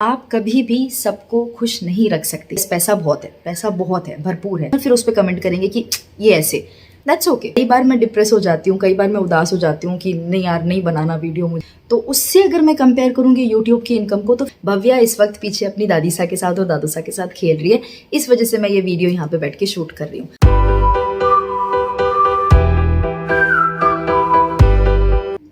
आप कभी भी सबको खुश नहीं रख सकते। पैसा बहुत है, भरपूर है, और फिर उस पर कमेंट करेंगे कि ये ऐसे। That's okay. कई बार मैं डिप्रेस हो जाती हूँ, कई बार मैं उदास हो जाती हूँ कि नहीं यार, नहीं बनाना वीडियो मुझे। तो उससे अगर मैं कंपेयर करूंगी यूट्यूब की इनकम को, तो भव्या इस वक्त पीछे अपनी दादी सा के साथ और दादू सा के साथ खेल रही है। इस वजह से मैं ये वीडियो यहाँ पे बैठ के शूट कर रही हूँ।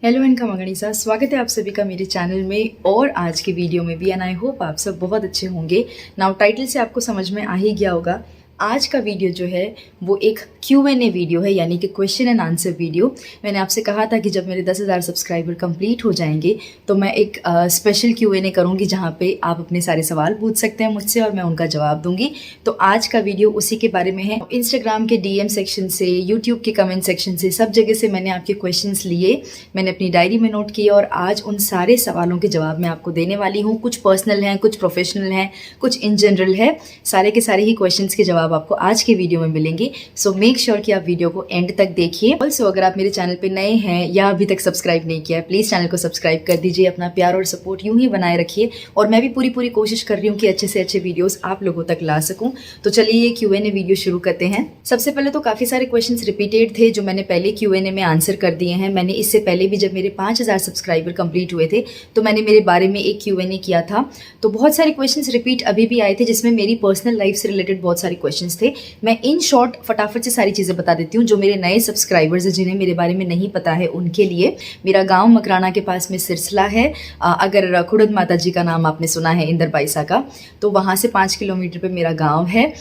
हेलो इनका मगणिसा, स्वागत है आप सभी का मेरे चैनल में और आज के वीडियो में भी। एंड आई होप आप सब बहुत अच्छे होंगे। नाउ टाइटल से आपको समझ में आ ही गया होगा, आज का वीडियो जो है वो एक Q&A वीडियो है, यानी कि क्वेश्चन एंड आंसर वीडियो। मैंने आपसे कहा था कि जब मेरे 10,000 सब्सक्राइबर कंप्लीट हो जाएंगे तो मैं एक स्पेशल Q&A करूंगी जहां पे आप अपने सारे सवाल पूछ सकते हैं मुझसे और मैं उनका जवाब दूंगी। तो आज का वीडियो उसी के बारे में है। इंस्टाग्राम के DM सेक्शन से, यूट्यूब के कमेंट सेक्शन से, सब जगह से मैंने आपके क्वेश्चंस लिए, मैंने अपनी डायरी में नोट किए और आज उन सारे सवालों के जवाब मैं आपको देने वाली हूँ। कुछ पर्सनल हैं, कुछ प्रोफेशनल हैं, कुछ इन जनरल है। सारे के सारे ही क्वेश्चंस के जवाब आपको आज के वीडियो में मिलेंगे। सो मेक श्योर कि आप वीडियो को एंड तक देखिए। ऑल्सो अगर आप मेरे चैनल पे नए हैं या अभी तक सब्सक्राइब नहीं किया है, प्लीज चैनल को सब्सक्राइब कर दीजिए। अपना प्यार और सपोर्ट यूं ही बनाए रखिए और मैं भी पूरी कोशिश कर रही हूँ कि अच्छे से अच्छे वीडियोस आप लोगों तक ला सकूं। तो चलिए ये Q&A वीडियो शुरू करते हैं। सबसे पहले तो काफी सारे क्वेश्चंस रिपीटेड थे जो मैंने पहले Q&A में आंसर कर दिए हैं। मैंने इससे पहले भी जब मेरे 5,000 सब्सक्राइबर कंप्लीट हुए थे तो मैंने मेरे बारे में एक Q&A किया था। तो बहुत सारे क्वेश्चंस रिपीट अभी भी आए थे जिसमें मेरी पर्सनल लाइफ से रिलेटेड बहुत सारे क्वेश्चंस थे। मैं इन शॉर्ट फटाफट से सारी चीज़ें बता देती हूँ जो मेरे नए सब्सक्राइबर्स हैं, जिन्हें मेरे बारे में नहीं पता है उनके लिए। मेरा गांव मकराना के पास में सिरसला है। अगर खुड़द माता जी का नाम आपने सुना है, इंदर बाईसा का, तो वहाँ से 5 किलोमीटर पे मेरा गांव है।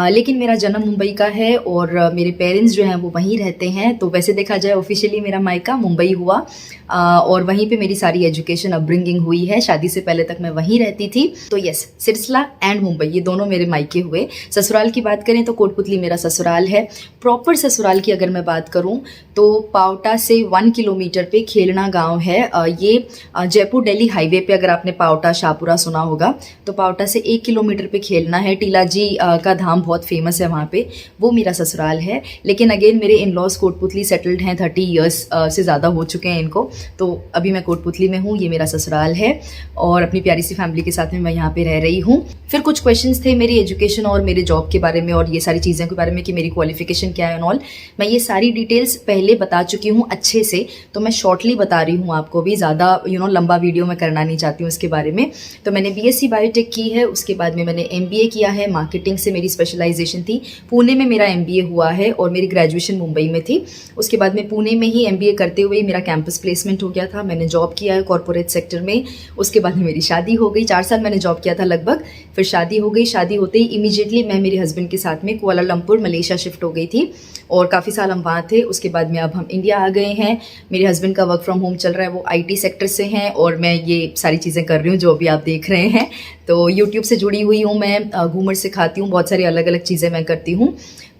लेकिन मेरा जन्म मुंबई का है और मेरे पेरेंट्स जो हैं वो वहीं रहते हैं। तो वैसे देखा जाए ऑफिशियली मेरा मायका मुंबई हुआ और वहीं पे मेरी सारी एजुकेशन अपब्रिंगिंग हुई है। शादी से पहले तक मैं वहीं रहती थी। तो यस, सिरसला एंड मुंबई ये दोनों मेरे मायके हुए। ससुराल की बात करें तो कोटपुतली मेरा ससुराल है। प्रॉपर ससुराल की अगर मैं बात करूं तो पावटा से 1 किलोमीटर पे खेलना गांव है। ये जयपुर दिल्ली हाईवे पे, अगर आपने पावटा शाहपुरा सुना होगा तो पावटा से 1 किलोमीटर पे खेलना है। टीला जी का धाम बहुत फेमस है वहाँ पे, वो मेरा ससुराल है। लेकिन अगेन मेरे इन लॉज कोटपुतली सेटल्ड हैं, 30 ईयर्स से ज़्यादा हो चुके हैं इनको। तो अभी मैं कोटपुतली में हूँ, ये मेरा ससुराल है और अपनी प्यारी सी फैमिली के साथ में मैं यहाँ पे रह रही हूँ। फिर कुछ क्वेश्चंस थे मेरी एजुकेशन और मेरे जॉब के बारे में और ये सारी चीज़ों के बारे में कि मेरी क्वालिफिकेशन क्या है एंड ऑल। मैं ये सारी डिटेल्स पहले बता चुकी हूँ अच्छे से, तो मैं शॉर्टली बता रही हूँ आपको भी। ज़्यादा लंबा वीडियो मैं करना नहीं चाहती हूँ इसके बारे में। तो मैंने BSc बायोटेक की है, उसके बाद में मैंने MBA किया है। मार्केटिंग से मेरी स्पेशलाइजेशन थी। पुणे में मेरा MBA हुआ है और मेरी ग्रेजुएशन मुंबई में थी। उसके बाद में पुणे में ही MBA करते हुए मेरा कैंपस प्लेसमेंट हो गया था। मैंने जॉब किया है कॉर्पोरेट सेक्टर में। उसके बाद में मेरी शादी हो गई। 4 साल मैंने जॉब किया था लगभग, फिर शादी हो गई। शादी होते ही इमीडिएटली मैं मेरे हस्बैंड के साथ में कुआलालंपुर मलेशिया शिफ्ट हो गई थी और काफ़ी साल हम वहाँ थे। उसके बाद में अब हम इंडिया आ गए हैं। मेरे हस्बैंड का वर्क फ्रॉम होम चल रहा है, वो IT सेक्टर से हैं और मैं ये सारी चीज़ें कर रही हूँ जो अभी आप देख रहे हैं। तो यूट्यूब से जुड़ी हुई हूँ मैं, घूमर सिखाती हूँ, बहुत सारी अलग अलग चीज़ें मैं करती हूँ।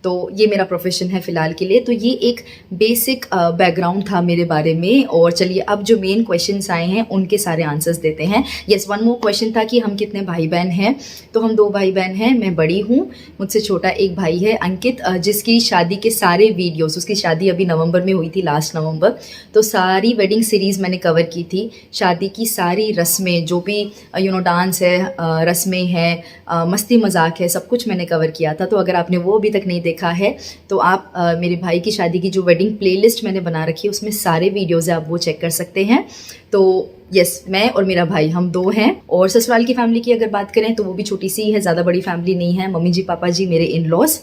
तो ये मेरा प्रोफेशन है फ़िलहाल के लिए। तो ये एक बेसिक बैकग्राउंड था मेरे बारे में। और चलिए अब जो मेन क्वेश्चंस आए हैं उनके सारे आंसर्स देते हैं। यस, वन मोर क्वेश्चन था कि हम कितने भाई बहन हैं। तो हम 2 भाई बहन हैं। मैं बड़ी हूँ, मुझसे छोटा एक भाई है अंकित, जिसकी शादी के सारे वीडियोस, उसकी शादी अभी नवंबर में हुई थी, लास्ट नवंबर। तो सारी वेडिंग सीरीज़ मैंने कवर की थी। शादी की सारी रस्में, जो भी डांस है, रस्में हैं, मस्ती मजाक है, सब कुछ मैंने कवर किया था। तो अगर आपने वो अभी तक नहीं देखा है तो आप मेरे भाई की शादी की जो वेडिंग प्लेलिस्ट मैंने बना रखी है उसमें सारे वीडियोस है, आप वो चेक कर सकते हैं। तो यस, मैं और मेरा भाई हम 2 हैं। और ससुराल की फैमिली की अगर बात करें तो वो भी छोटी सी है, ज़्यादा बड़ी फैमिली नहीं है। मम्मी जी, पापा जी, मेरे इन लॉज,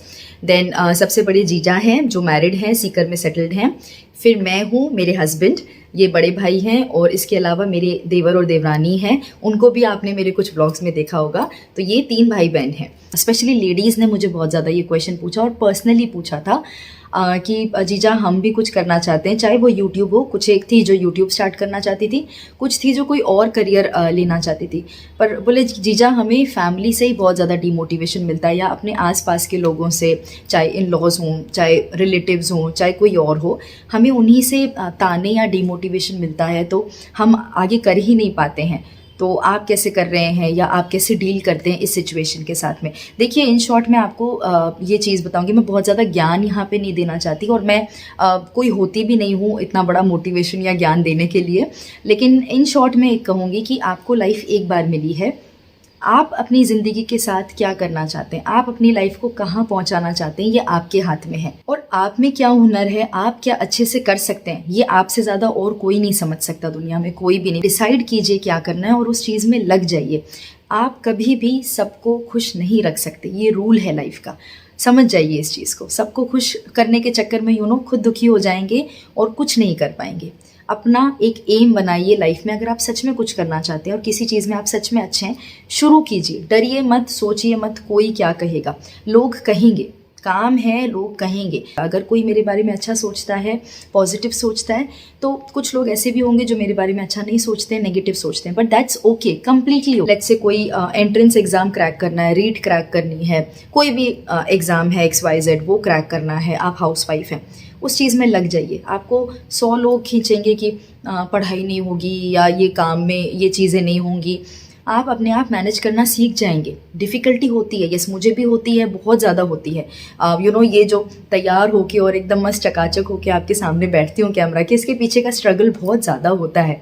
देन सबसे बड़े जीजा हैं जो मैरिड हैं, सीकर में सेटल्ड हैं। फिर मैं हूँ, मेरे हस्बैंड, ये बड़े भाई हैं और इसके अलावा मेरे देवर और देवरानी हैं। उनको भी आपने मेरे कुछ व्लॉग्स में देखा होगा। तो ये 3 भाई बहन हैं। स्पेशली लेडीज़ ने मुझे बहुत ज़्यादा ये क्वेश्चन पूछा और पर्सनली पूछा था कि जीजा हम भी कुछ करना चाहते हैं, चाहे वो यूट्यूब हो। कुछ एक थी जो यूट्यूब स्टार्ट करना चाहती थी, कुछ थी जो कोई और करियर लेना चाहती थी। पर बोले जीजा हमें फैमिली से ही बहुत ज़्यादा डिमोटिवेशन मिलता है, या अपने आसपास के लोगों से, चाहे इन लॉज हों, चाहे रिलेटिव्स हों, चाहे कोई और हो, हमें उन्हीं से ताने या डिमोटिवेशन मिलता है तो हम आगे कर ही नहीं पाते हैं। तो आप कैसे कर रहे हैं या आप कैसे डील करते हैं इस सिचुएशन के साथ में। देखिए, इन शॉर्ट मैं आपको ये चीज़ बताऊंगी। मैं बहुत ज़्यादा ज्ञान यहाँ पे नहीं देना चाहती और मैं कोई होती भी नहीं हूँ इतना बड़ा मोटिवेशन या ज्ञान देने के लिए। लेकिन इन शॉर्ट मैं एक कहूँगी कि आपको लाइफ एक बार मिली है, आप अपनी ज़िंदगी के साथ क्या करना चाहते हैं, आप अपनी लाइफ को कहाँ पहुँचाना चाहते हैं, ये आपके हाथ में है। और आप में क्या हुनर है, आप क्या अच्छे से कर सकते हैं, ये आपसे ज़्यादा और कोई नहीं समझ सकता दुनिया में, कोई भी नहीं। डिसाइड कीजिए क्या करना है और उस चीज़ में लग जाइए। आप कभी भी सबको खुश नहीं रख सकते, ये रूल है लाइफ का। समझ जाइए इस चीज़ को। सबको खुश करने के चक्कर में खुद दुखी हो जाएंगे और कुछ नहीं कर पाएंगे। अपना एक एम बनाइए लाइफ में। अगर आप सच में कुछ करना चाहते हैं और किसी चीज़ में आप सच में अच्छे हैं, शुरू कीजिए। डरिए मत, सोचिए मत कोई क्या कहेगा। लोग कहेंगे, काम है, लोग कहेंगे। अगर कोई मेरे बारे में अच्छा सोचता है, पॉजिटिव सोचता है, तो कुछ लोग ऐसे भी होंगे जो मेरे बारे में अच्छा नहीं सोचते हैं, नेगेटिव सोचते हैं, but that's okay, completely. Let's say कोई एंट्रेंस एग्जाम क्रैक करना है, रीट क्रैक करनी है, कोई भी एग्जाम है XYZ, वो क्रैक करना है, आप हाउसवाइफ हैं, उस चीज़ में लग जाइए। आपको 100 लोग खींचेंगे कि पढ़ाई नहीं होगी या ये काम में ये चीज़ें नहीं होंगी, आप अपने आप मैनेज करना सीख जाएंगे। डिफ़िकल्टी होती है, यस मुझे भी होती है, बहुत ज़्यादा होती है। ये जो तैयार होके और एकदम मस्त चकाचक होके आपके सामने बैठती हूँ कैमरा के, इसके पीछे का स्ट्रगल बहुत ज़्यादा होता है,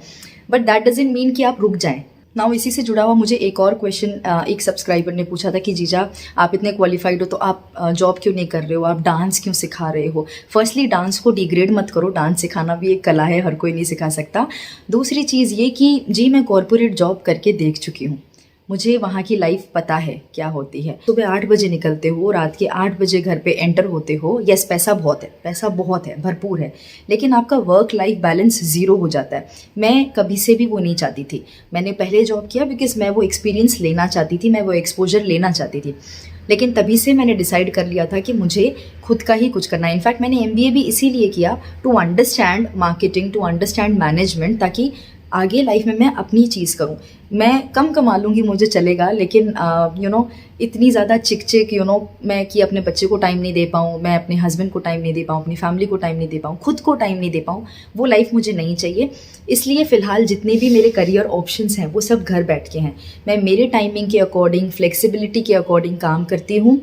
बट दैट डजंट मीन कि आप रुक जाएं। नाउ इसी से जुड़ा हुआ मुझे एक और क्वेश्चन एक सब्सक्राइबर ने पूछा था कि जीजा आप इतने क्वालिफाइड हो तो आप जॉब क्यों नहीं कर रहे हो, आप डांस क्यों सिखा रहे हो। फर्स्टली डांस को डिग्रेड मत करो, डांस सिखाना भी एक कला है, हर कोई नहीं सिखा सकता। दूसरी चीज़ ये कि जी मैं कॉर्पोरेट जॉब करके देख चुकी हूँ, मुझे वहाँ की लाइफ पता है क्या होती है। सुबह 8 बजे निकलते हो, रात के 8 बजे घर पे एंटर होते हो। यस पैसा बहुत है, भरपूर है, लेकिन आपका वर्क लाइफ बैलेंस ज़ीरो हो जाता है। मैं कभी से भी वो नहीं चाहती थी। मैंने पहले जॉब किया बिकॉज मैं वो एक्सपीरियंस लेना चाहती थी, मैं वो एक्सपोजर लेना चाहती थी, लेकिन तभी से मैंने डिसाइड कर लिया था कि मुझे खुद का ही कुछ करना है। इनफैक्ट मैंने MBA भी इसीलिए किया, to understand marketing, to understand management, ताकि आगे लाइफ में मैं अपनी चीज़ करूँ। मैं कम कमा लूँगी, मुझे चलेगा, लेकिन इतनी ज़्यादा चिक मैं कि अपने बच्चे को टाइम नहीं दे पाऊँ, मैं अपने हस्बैंड को टाइम नहीं दे पाऊँ, अपनी फैमिली को टाइम नहीं दे पाऊँ, खुद को टाइम नहीं दे पाऊँ, वो लाइफ मुझे नहीं चाहिए। इसलिए फ़िलहाल जितने भी मेरे करियर ऑप्शंस हैं वो सब घर बैठ के हैं। मैं मेरे टाइमिंग के अकॉर्डिंग, फ्लेक्सिबिलिटी के अकॉर्डिंग काम करती हूँ।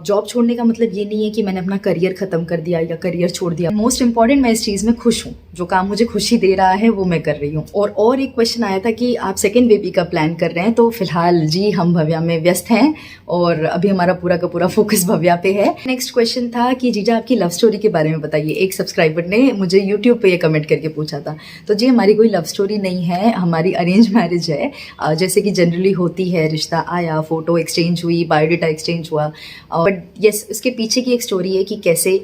जॉब छोड़ने का मतलब ये नहीं है कि मैंने अपना करियर ख़त्म कर दिया या करियर छोड़ दिया। मोस्ट इंपॉर्टेंट, मैं इस चीज़ में खुश हूँ, जो काम मुझे खुशी दे रहा है वो मैं कर रही हूँ। और एक क्वेश्चन आया था कि आप सेकंड बेबी का प्लान कर रहे हैं, तो फिलहाल जी हम भव्या में व्यस्त हैं और अभी हमारा पूरा का पूरा फोकस भव्या पे है। नेक्स्ट क्वेश्चन था कि जीजा आपकी लव स्टोरी के बारे में बताइए। एक सब्सक्राइबर ने मुझे यूट्यूब पे ये कमेंट करके पूछा था। तो जी हमारी कोई लव स्टोरी नहीं है, हमारी अरेंज मैरिज है। जैसे कि जनरली होती है, रिश्ता आया, फ़ोटो एक्सचेंज हुई, बायोडाटा एक्सचेंज हुआ, बट यस इसके पीछे की एक स्टोरी है कि कैसे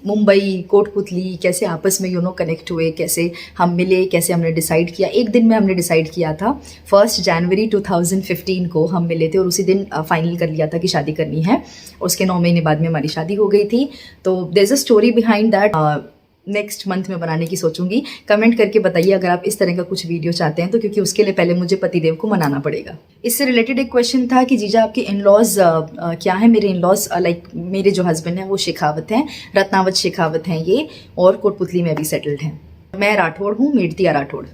मुंबई, कोटपुतली कैसे आपस में कनेक्ट हुए, कैसे हम मिले, कैसे हमने डिसाइड किया। एक दिन में हमने डिसाइड किया था, 1 जनवरी 2015 को हम मिले थे और उसी दिन फाइनल कर लिया था कि शादी करनी है। और उसके 9 महीने बाद में हमारी शादी हो गई थी। तो there is a story behind that. Next month में बनाने की सोचूंगी। कमेंट करके बताइए अगर आप इस तरह का कुछ वीडियो चाहते हैं तो, क्योंकि उसके लिए पहले मुझे पतिदेव को मनाना पड़ेगा। इससे रिलेटेड एक क्वेश्चन था कि जीजा आपके इन-लॉज क्या है। मेरे इन-लॉज लाइक मेरे जो हस्बैंड हैं वो शेखावत हैं, रत्नावत शेखावत हैं ये, और कोटपुतली में भी सेटल्ड हैं। मैं राठौड़ हूँ, मेड़तिया राठौड़।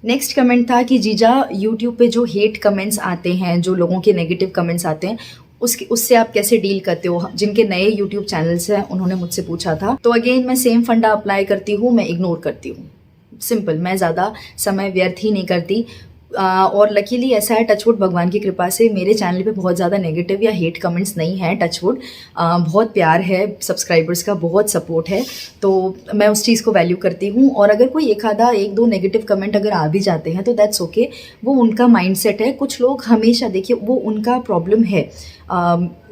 नेक्स्ट कमेंट था कि जीजा यूट्यूब पे जो हेट कमेंट्स आते हैं, जो लोगों के नेगेटिव कमेंट्स आते हैं, उससे आप कैसे डील करते हो। जिनके नए यूट्यूब चैनल्स हैं उन्होंने मुझसे पूछा था। तो अगेन मैं सेम फंडा अप्लाई करती हूँ, मैं इग्नोर करती हूँ। सिंपल, मैं ज़्यादा समय व्यर्थ ही नहीं करती। और लकीली ऐसा है, टचवुड भगवान की कृपा से मेरे चैनल पे बहुत ज़्यादा नेगेटिव या हेट कमेंट्स नहीं हैं। टचवुड बहुत प्यार है, सब्सक्राइबर्स का बहुत सपोर्ट है, तो मैं उस चीज़ को वैल्यू करती हूँ। और अगर कोई एक दो नेगेटिव कमेंट अगर आ भी जाते हैं तो दैट्स ओके, वो उनका माइंडसेट है। कुछ लोग हमेशा, देखिए वो उनका प्रॉब्लम है,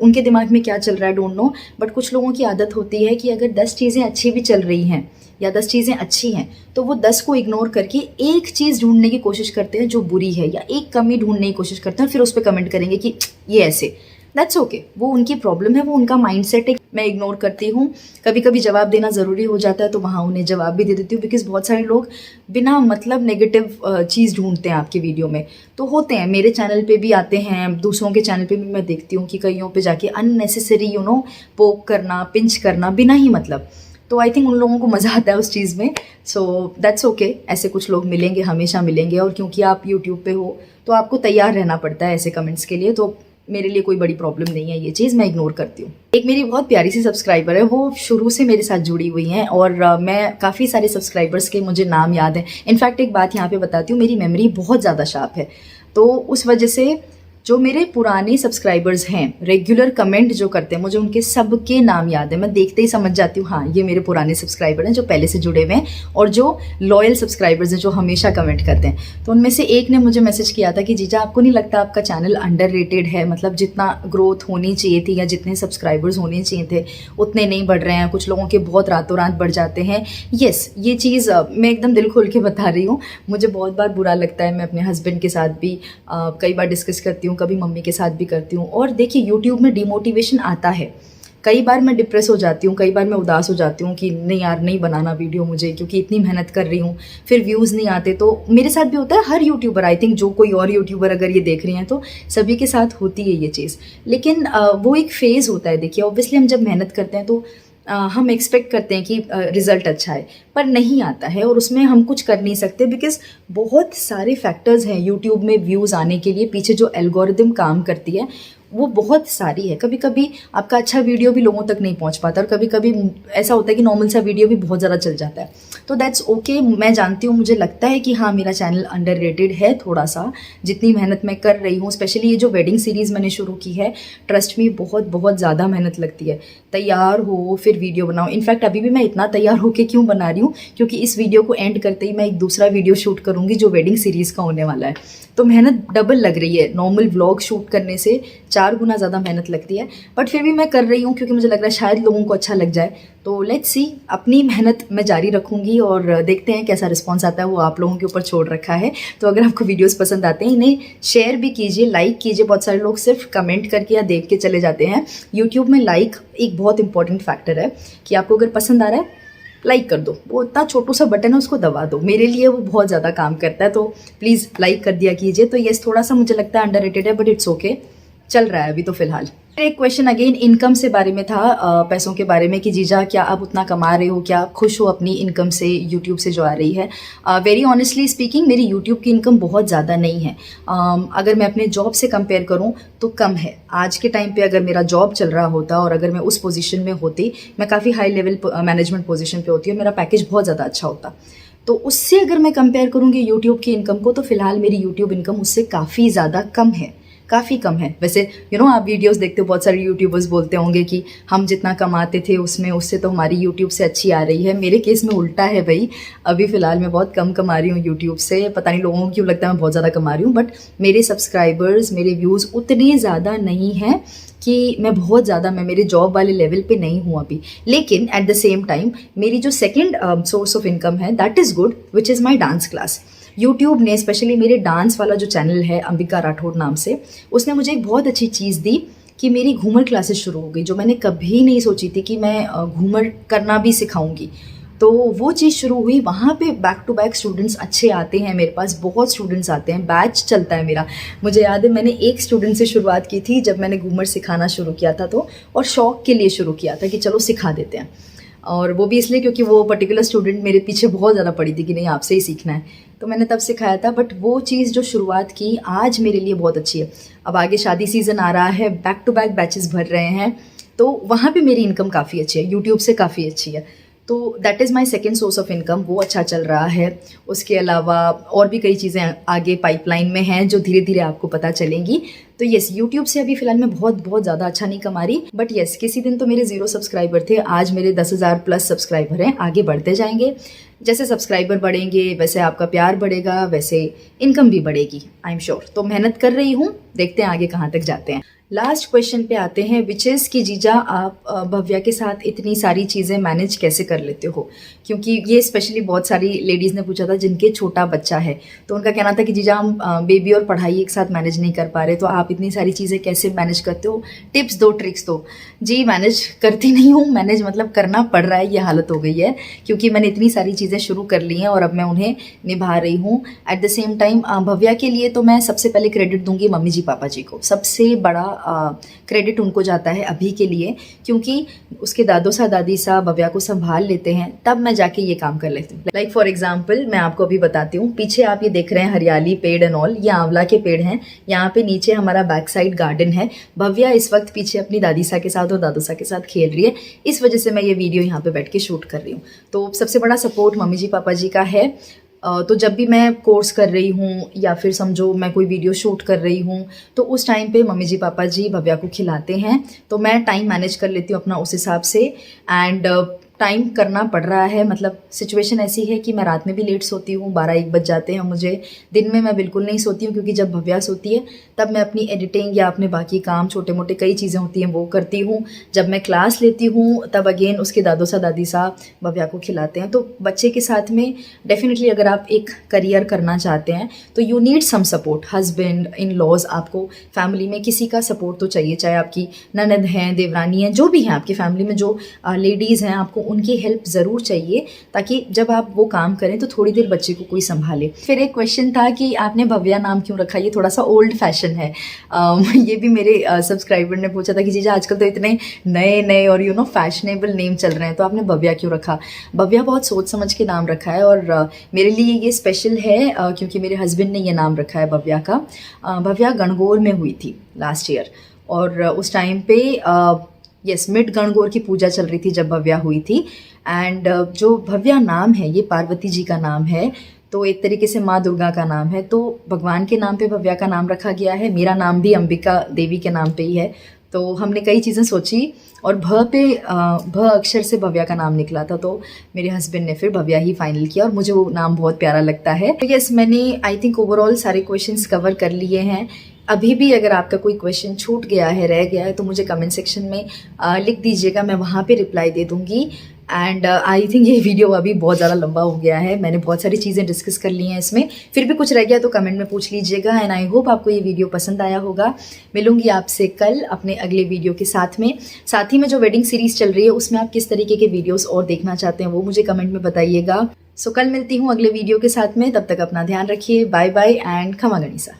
उनके दिमाग में क्या चल रहा है डोंट नो, बट कुछ लोगों की आदत होती है कि अगर 10 चीज़ें अच्छी भी चल रही हैं या 10 चीज़ें अच्छी हैं तो वो 10 को इग्नोर करके एक चीज़ ढूंढने की कोशिश करते हैं जो बुरी है, या एक कमी ढूंढने की कोशिश करते हैं और फिर उस पर कमेंट करेंगे कि ये ऐसे। दैट्स ओके, वो उनकी प्रॉब्लम है, वो उनका माइंडसेट है। मैं इग्नोर करती हूँ। कभी कभी जवाब देना ज़रूरी हो जाता है तो वहाँ उन्हें जवाब भी दे देती हूँ, बिकॉज बहुत सारे लोग बिना मतलब नेगेटिव चीज़ ढूंढते हैं आपके वीडियो में, तो होते हैं। मेरे चैनल पे भी आते हैं, दूसरों के चैनल पे भी मैं देखती हूँ कि कईयों पे जाके अननेसेसरी पोक करना, पिंच करना बिना ही मतलब। तो आई थिंक उन लोगों को मज़ा आता है उस चीज़ में। सो दैट्स ओके, ऐसे कुछ लोग मिलेंगे, हमेशा मिलेंगे। और क्योंकि आप यूट्यूब पे हो तो आपको तैयार रहना पड़ता है ऐसे कमेंट्स के लिए, तो मेरे लिए कोई बड़ी प्रॉब्लम नहीं है, ये चीज़ मैं इग्नोर करती हूँ। एक मेरी बहुत प्यारी सी सब्सक्राइबर है, वो शुरू से मेरे साथ जुड़ी हुई हैं और मैं काफ़ी सारे सब्सक्राइबर्स के मुझे नाम याद है। इनफैक्ट एक बात यहाँ पे बताती हूँ, मेरी मेमोरी बहुत ज़्यादा शार्प है। तो उस वजह से जो मेरे पुराने सब्सक्राइबर्स हैं, रेगुलर कमेंट जो करते हैं, मुझे उनके सबके नाम याद है। मैं देखते ही समझ जाती हूँ हाँ ये मेरे पुराने सब्सक्राइबर हैं जो पहले से जुड़े हुए हैं, और जो लॉयल सब्सक्राइबर्स हैं जो हमेशा कमेंट करते हैं। तो उनमें से एक ने मुझे मैसेज किया था कि जीजा आपको नहीं लगता आपका चैनल अंडररेटेड है, मतलब जितना ग्रोथ होनी चाहिए थी या जितने सब्सक्राइबर्स होने चाहिए थे उतने नहीं बढ़ रहे हैं, कुछ लोगों के बहुत रातों रात बढ़ जाते हैं। येस, ये चीज़ मैं एकदम दिल खोल के बता रही हूँ, मुझे बहुत बार बुरा लगता है। मैं अपने हस्बैंड के साथ भी कई बार डिस्कस करती हूँ, कभी मम्मी के साथ भी करती हूँ। और देखिए यूट्यूब में डिमोटिवेशन आता है, कई बार मैं डिप्रेस हो जाती हूँ, कई बार मैं उदास हो जाती हूँ कि नहीं यार नहीं बनाना वीडियो मुझे, क्योंकि इतनी मेहनत कर रही हूँ, फिर व्यूज़ नहीं आते। तो मेरे साथ भी होता है, हर यूट्यूबर, आई थिंक जो कोई और यूट्यूबर अगर ये देख रही हैं तो सभी के साथ होती है ये चीज़। लेकिन वो एक फेज़ होता है। देखिए ऑब्वियसली हम जब मेहनत करते हैं तो हम एक्सपेक्ट करते हैं कि रिज़ल्ट अच्छा है, पर नहीं आता है और उसमें हम कुछ कर नहीं सकते, बिकॉज़ बहुत सारे फैक्टर्स हैं यूट्यूब में व्यूज़ आने के लिए। पीछे जो एल्गोरिदम काम करती है वो बहुत सारी है। कभी कभी आपका अच्छा वीडियो भी लोगों तक नहीं पहुंच पाता, और कभी कभी ऐसा होता है कि नॉर्मल सा वीडियो भी बहुत ज़्यादा चल जाता है। तो दैट्स ओके। मैं जानती हूँ, मुझे लगता है कि हाँ मेरा चैनल अंडररेटेड है थोड़ा सा, जितनी मेहनत मैं कर रही हूँ। स्पेशली ये जो वेडिंग सीरीज़ मैंने शुरू की है, ट्रस्ट मी बहुत बहुत ज़्यादा मेहनत लगती है। तैयार हो फिर वीडियो बनाओ। इनफैक्ट अभी भी मैं इतना तैयार होकर क्यों बना रही हूँ, क्योंकि इस वीडियो को एंड करते ही मैं एक दूसरा वीडियो शूट करूँगी जो वेडिंग सीरीज़ का होने वाला है। तो मेहनत डबल लग रही है, नॉर्मल व्लॉग शूट करने से 4 गुना ज़्यादा मेहनत लगती है, बट फिर भी मैं कर रही हूँ क्योंकि मुझे लग रहा है शायद लोगों को अच्छा लग जाए। तो लेट्स सी, अपनी मेहनत मैं जारी रखूँगी और देखते हैं कैसा रिस्पॉन्स आता है, वो आप लोगों के ऊपर छोड़ रखा है। तो अगर आपको वीडियोज़ पसंद आते हैं इन्हें शेयर भी कीजिए, लाइक कीजिए। बहुत सारे लोग सिर्फ कमेंट करके या देख के चले जाते हैं। यूट्यूब में लाइक एक बहुत इंपॉर्टेंट फैक्टर है कि आपको अगर पसंद आ रहा है लाइक कर दो, वो इतना छोटू सा बटन है उसको दबा दो, मेरे लिए वो बहुत ज़्यादा काम करता है। तो प्लीज़ लाइक कर दिया कीजिए। तो यस, थोड़ा सा मुझे लगता है अंडररेटेड है, बट इट्स ओके, चल रहा है अभी तो फिलहाल। एक क्वेश्चन अगेन इनकम से बारे में था, पैसों के बारे में, कि जीजा क्या आप उतना कमा रहे हो, क्या आप खुश हो अपनी इनकम से यूट्यूब से जो आ रही है। वेरी ऑनेस्टली स्पीकिंग, मेरी यूट्यूब की इनकम बहुत ज़्यादा नहीं है। अगर मैं अपने जॉब से कंपेयर करूं तो कम है। आज के टाइम पे अगर मेरा जॉब चल रहा होता और अगर मैं उस पोजीशन में होती, मैं काफ़ी हाई लेवल मैनेजमेंट पोजीशन पे होती और मेरा पैकेज बहुत ज़्यादा अच्छा होता, तो उससे अगर मैं कंपेयर करूँगी यूट्यूब की इनकम को, तो फिलहाल मेरी यूट्यूब इनकम उससे काफ़ी ज़्यादा कम है, काफ़ी कम है। वैसे आप वीडियोस देखते हो, बहुत सारे यूट्यूबर्स बोलते होंगे कि हम जितना कमाते थे उसमें उससे तो हमारी यूट्यूब से अच्छी आ रही है। मेरे केस में उल्टा है भाई, अभी फ़िलहाल मैं बहुत कम कमा रही हूँ यूट्यूब से। पता नहीं लोगों को क्यों लगता है मैं बहुत ज़्यादा कमा रही हूँ, बट मेरे सब्सक्राइबर्स, मेरे व्यूज़ उतने ज़्यादा नहीं हैं कि मैं बहुत ज़्यादा, मैं मेरे जॉब वाले लेवल पे नहीं हूँ अभी। लेकिन एट द सेम टाइम मेरी जो सेकेंड सोर्स ऑफ इनकम है that is good, which is my dance class. YouTube ने स्पेशली मेरे डांस वाला जो चैनल है अंबिका राठौड़ नाम से, उसने मुझे एक बहुत अच्छी चीज़ दी कि मेरी घूमर क्लासेस शुरू हो गई, जो मैंने कभी नहीं सोची थी कि मैं घूमर करना भी सिखाऊंगी। तो वो चीज़ शुरू हुई, वहाँ पे बैक टू बैक स्टूडेंट्स अच्छे आते हैं, मेरे पास बहुत स्टूडेंट्स आते हैं, बैच चलता है मेरा। मुझे याद है मैंने एक स्टूडेंट से शुरुआत की थी जब मैंने घूमर सिखाना शुरू किया था, तो और शौक़ के लिए शुरू किया था कि चलो सिखा देते हैं। और वो भी इसलिए क्योंकि वो पर्टिकुलर स्टूडेंट मेरे पीछे बहुत ज़्यादा पड़ी थी कि नहीं आपसे ही सीखना है, तो मैंने तब सिखाया था। बट वो चीज़ जो शुरुआत की आज मेरे लिए बहुत अच्छी है। अब आगे शादी सीज़न आ रहा है, बैक टू बैक बैचेस भर रहे हैं, तो वहाँ पे मेरी इनकम काफ़ी अच्छी है, यूट्यूब से काफ़ी अच्छी है। तो that is my second source of income, वो अच्छा चल रहा है। उसके अलावा और भी कई चीज़ें आगे पाइपलाइन में हैं जो धीरे धीरे आपको पता चलेंगी। तो येस, यूट्यूब से अभी फ़िलहाल मैं बहुत ज़्यादा अच्छा नहीं कमा रही, बट येस, किसी दिन तो मेरे 0 सब्सक्राइबर थे, आज मेरे 10,000 प्लस सब्सक्राइबर हैं। आगे बढ़ते जाएंगे, जैसे सब्सक्राइबर बढ़ेंगे वैसे आपका प्यार बढ़ेगा, वैसे इनकम भी बढ़ेगी, आई एम श्योर। तो मेहनत कर रही हूँ, देखते हैं आगे कहाँ तक जाते हैं। लास्ट क्वेश्चन पे आते हैं, विच इज़ कि जीजा आप भव्या के साथ इतनी सारी चीज़ें मैनेज कैसे कर लेते हो? क्योंकि ये स्पेशली बहुत सारी लेडीज़ ने पूछा था जिनके छोटा बच्चा है, तो उनका कहना था कि जीजा हम बेबी और पढ़ाई एक साथ मैनेज नहीं कर पा रहे, तो आप इतनी सारी चीज़ें कैसे मैनेज करते हो? टिप्स दो, ट्रिक्स दो। जी, मैनेज करती नहीं हूँ, मैनेज मतलब करना पड़ रहा है, ये हालत हो गई है, क्योंकि मैंने इतनी सारी चीज़ें शुरू कर ली हैं और अब मैं उन्हें निभा रही हूँ। At the same time Bhavya के लिए तो मैं सबसे पहले क्रेडिट दूंगी मम्मी जी पापा जी को, सबसे बड़ा क्रेडिट उनको जाता है अभी के लिए, क्योंकि उसके दादो सा दादी सा भव्या को संभाल लेते हैं, तब मैं जाके ये काम कर लेती हूँ। लाइक फॉर एग्जाम्पल मैं आपको अभी बताती हूँ, पीछे आप ये देख रहे हैं हरियाली, पेड़ एंड ऑल, ये आंवला के पेड़ हैं, यहाँ पे नीचे हमारा बैक साइड गार्डन है। भव्या इस वक्त पीछे अपनी दादी सा के साथ और दादू सा के साथ खेल रही है, इस वजह से मैं ये वीडियो यहाँ पे बैठ के शूट कर रही हूँ। तो सबसे बड़ा सपोर्ट मम्मी जी पापा जी का है। तो जब भी मैं कोर्स कर रही हूँ या फिर समझो मैं कोई वीडियो शूट कर रही हूँ, तो उस टाइम पे मम्मी जी पापा जी भव्या को खिलाते हैं। तो मैं टाइम मैनेज कर लेती हूँ अपना उस हिसाब से। एंड टाइम करना पड़ रहा है, मतलब सिचुएशन ऐसी है कि मैं रात में भी लेट सोती हूँ, 12-1 बज जाते हैं मुझे। दिन में मैं बिल्कुल नहीं सोती हूँ, क्योंकि जब भव्या सोती है तब मैं अपनी एडिटिंग या अपने बाकी काम छोटे मोटे कई चीज़ें होती हैं वो करती हूँ। जब मैं क्लास लेती हूँ तब अगेन उसके दादो सा दादी सा भव्या को खिलाते हैं। तो बच्चे के साथ में डेफिनेटली अगर आप एक करियर करना चाहते हैं तो you need some support, husband, in laws, आपको फैमिली में किसी का सपोर्ट तो चाहिए, चाहे आपकी ननद हैं, देवरानी हैं, जो भी हैं आपकी फैमिली में जो लेडीज़ हैं, आपको उनकी हेल्प ज़रूर चाहिए, ताकि जब आप वो काम करें तो थोड़ी देर बच्चे को कोई संभाले। फिर एक क्वेश्चन था कि आपने भव्या नाम क्यों रखा, ये थोड़ा सा ओल्ड फैशन है। ये भी मेरे सब्सक्राइबर ने पूछा था कि जीजा आजकल तो इतने नए नए और फैशनेबल नेम चल रहे हैं, तो आपने भव्या क्यों रखा। भव्या बहुत सोच समझ के नाम रखा है, और मेरे लिए ये स्पेशल है क्योंकि मेरे हस्बैंड ने ये नाम रखा है भव्या का। भव्या गणगौर में हुई थी लास्ट ईयर, और उस टाइम पे यस मिड गणगौर की पूजा चल रही थी जब भव्या हुई थी। एंड जो भव्या नाम है ये पार्वती जी का नाम है, तो एक तरीके से माँ दुर्गा का नाम है, तो भगवान के नाम पे भव्या का नाम रखा गया है। मेरा नाम भी अंबिका देवी के नाम पे ही है, तो हमने कई चीज़ें सोची और भ अक्षर से भव्या का नाम निकला था, तो मेरे हस्बैंड ने फिर भव्या ही फाइनल किया, और मुझे वो नाम बहुत प्यारा लगता है। तो यस, मैंने आई थिंक ओवरऑल सारे क्वेश्चंस कवर कर लिए हैं। अभी भी अगर आपका कोई क्वेश्चन छूट गया है, रह गया है, तो मुझे कमेंट सेक्शन में लिख दीजिएगा, मैं वहाँ पे रिप्लाई दे दूँगी। एंड आई थिंक ये वीडियो अभी बहुत ज़्यादा लंबा हो गया है, मैंने बहुत सारी चीज़ें डिस्कस कर ली हैं इसमें, फिर भी कुछ रह गया तो कमेंट में पूछ लीजिएगा। एंड आई होप आपको ये वीडियो पसंद आया होगा। मिलूंगी आपसे कल अपने अगले वीडियो के साथ ही में जो वेडिंग सीरीज़ चल रही है उसमें आप किस तरीके के वीडियोज़ और देखना चाहते हैं वो मुझे कमेंट में बताइएगा। सो कल मिलती हूँ अगले वीडियो के साथ में, तब तक अपना ध्यान रखिए। बाय बाय एंड खमा गणिसा।